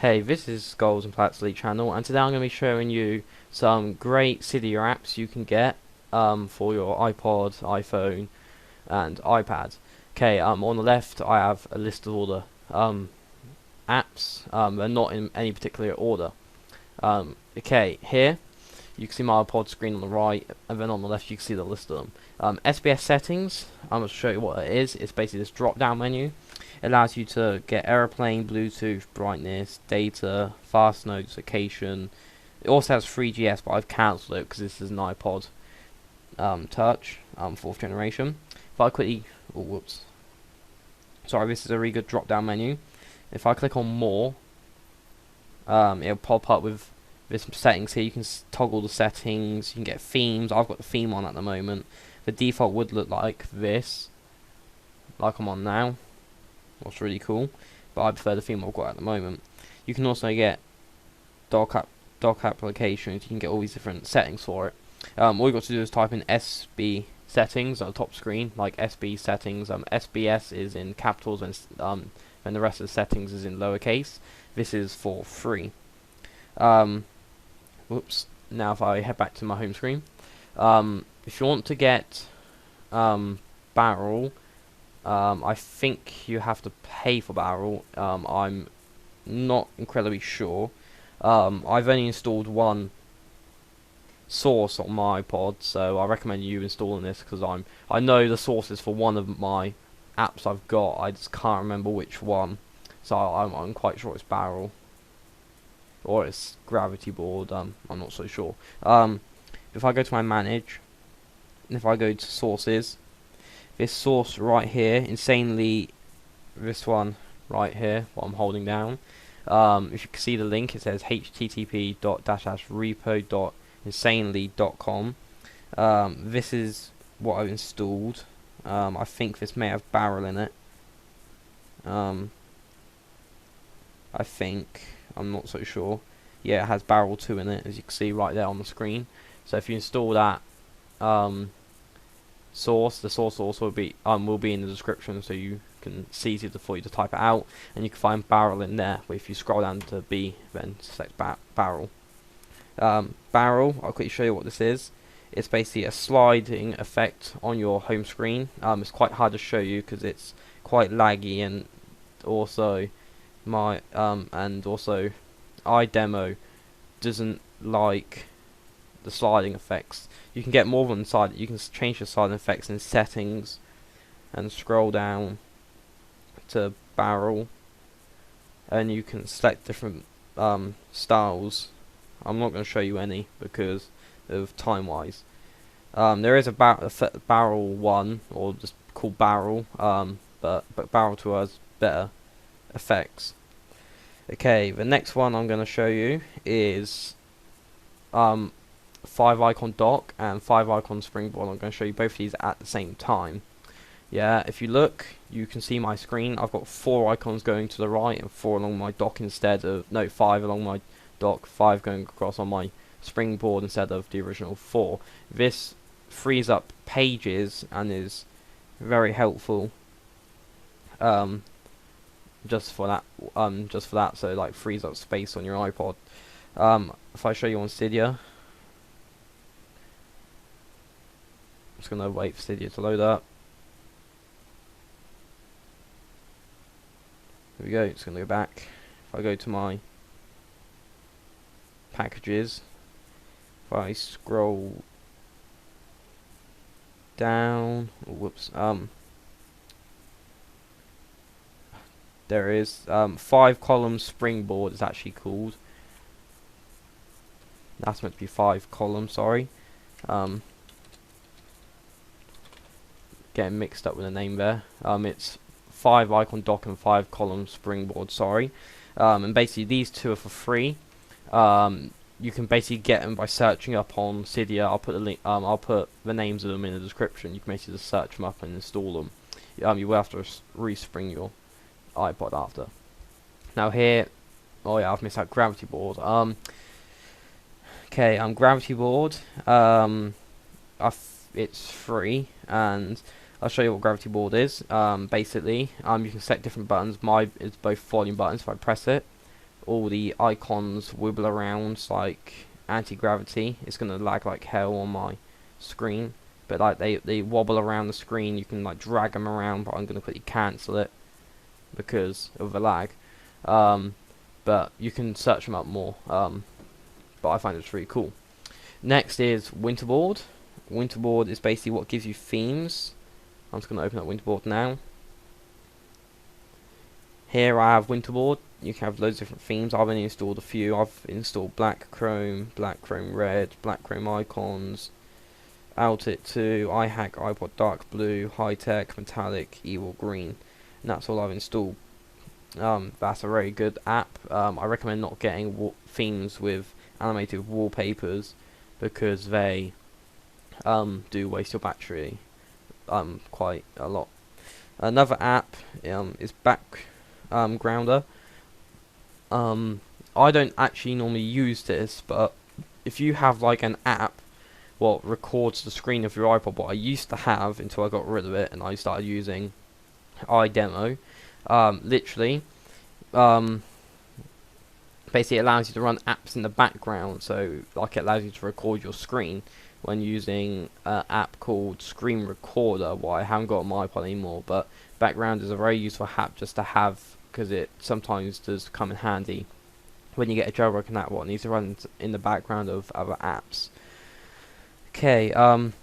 Hey, this is Skulls and Plats Elite channel, and today I'm going to be showing you some great cydia apps you can get for your iPod, iPhone, and iPad. Okay, on the left I have a list of all the apps. They're not in any particular order. Okay, here you can see my iPod screen on the right, and then on the left you can see the list of them. SBSettings, I'm going to show you what it is. It's basically this drop-down menu. It allows you to get airplane, Bluetooth, brightness, data, fast notification. It also has 3GS, but I've cancelled it because this is an iPod Touch, 4th generation. If I quickly, oh whoops, sorry, this is a really good drop-down menu. If I click on more, it'll pop up with some settings here. You can toggle the settings, you can get themes. I've got the theme on at the moment. The default would look like this, like I'm on now. That's really cool, but I prefer the theme I've got at the moment. You can also get dock applications. You can get all these different settings for it. All you've got to do is type in SBSettings on the top screen, like SBSettings. SBS is in capitals, and the rest of the settings is in lowercase. This is for free. Whoops. Now if I head back to my home screen, if you want to get Barrel, I think you have to pay for Barrel. I'm not incredibly sure. I've only installed one source on my iPod, so I recommend you installing this because I know the sources for one of my apps I've got. I just can't remember which one, so I'm quite sure it's Barrel or it's GraviBoard. I'm not so sure. If I go to my manage, and if I go to sources, this source right here, insanely, this one right here, what I'm holding down, if you can see the link, it says http://repo.insanely.com. This is what I've installed. I think this may have Barrel in it. I think, I'm not so sure. Yeah, it has Barrel 2 in it, as you can see right there on the screen. So if you install that source, the source also will be in the description, so you can see it for you to type it out, and you can find Barrel in there. But if you scroll down to B, then select Barrel. Barrel, I'll quickly show you what this is. It's basically a sliding effect on your home screen. It's quite hard to show you because it's quite laggy, and also idemo doesn't like the sliding effects. You can get more than slide. You can change the sliding effects in settings, and scroll down to Barrel, and you can select different styles. I'm not going to show you any because of time wise. There is a Barrel 1, or just called Barrel, but Barrel 2 has better effects. Okay, the next one I'm going to show you is 5-icon dock and 5-icon springboard. I'm going to show you both of these at the same time. Yeah, if you look, you can see my screen. I've got 4 icons going to the right and 4 along my dock instead of, no, 5 along my dock, 5 going across on my springboard instead of the original 4. This frees up pages and is very helpful. Just for that, so like frees up space on your iPod. If I show you on Cydia, I'm just gonna wait for Cydia to load up. Here we go. It's gonna go back. If I go to my packages, if I scroll down, oh, whoops, there is 5-column springboard is actually called. That's meant to be 5-column, sorry. Getting mixed up with the name there. It's 5-icon dock and 5-column springboard, sorry. And basically these two are for free. You can basically get them by searching up on Cydia. I'll put the link, I'll put the names of them in the description. You can basically just search them up and install them. You will have to respring your iPod after. Now here, oh yeah, I've missed out GraviBoard. Okay, GraviBoard. It's free, and I'll show you what GraviBoard is. Basically, you can select different buttons. Mine is both volume buttons. If I press it, all the icons wibble around like anti-gravity. It's gonna lag like hell on my screen, but like they wobble around the screen. You can like drag them around, but I'm gonna quickly cancel it because of the lag. But you can search them up more. But I find it's really cool. Next is winterboard. Winterboard is basically what gives you themes. I'm just gonna open up winterboard now. Here I have winterboard. You can have loads of different themes. I've only installed a few. I've installed black chrome red, black chrome icons, Outit 2, iHack, iPod dark blue, high tech, metallic, evil green, and that's all I've installed. That's a very good app. I recommend not getting themes with animated wallpapers because they do waste your battery quite a lot. Another app is Backgrounder. I don't actually normally use this, but if you have like an app what records the screen of your iPod, what I used to have until I got rid of it and I started using idemo, literally basically it allows you to run apps in the background. So like it allows you to record your screen when using an app called Screen Recorder. Well, I haven't got on my iPod anymore, but Background is a very useful app just to have, because it sometimes does come in handy when you get a jailbroken app what needs to run in the background of other apps. Okay, and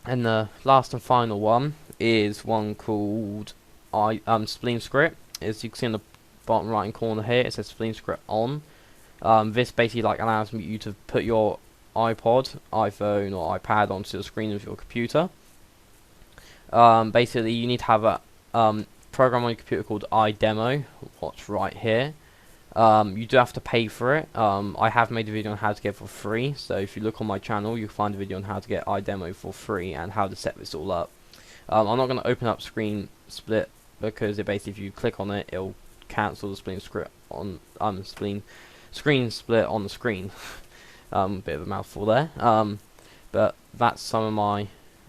the last and final one is one called Splitr. As you can see in the bottom right hand corner here, it says Splitr on. This basically like allows you to put your iPod, iPhone or iPad onto the screen of your computer. Basically you need to have a program on your computer called idemo, what's right here. You do have to pay for it. I have made a video on how to get it for free, so if you look on my channel you'll find a video on how to get idemo for free and how to set this all up. I'm not going to open up Screen Split because it basically, if you click on it, it'll cancel the screen split on the screen. Bit of a mouthful there. But that's some of my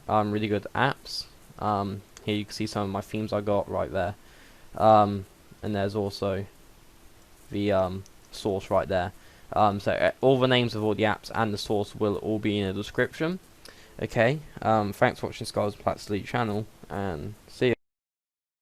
really good apps. Here you can see some of my themes I got right there. And there's also the source right there. So all the names of all the apps and the source will all be in the description. Okay, thanks for watching Splitr channel, and see you.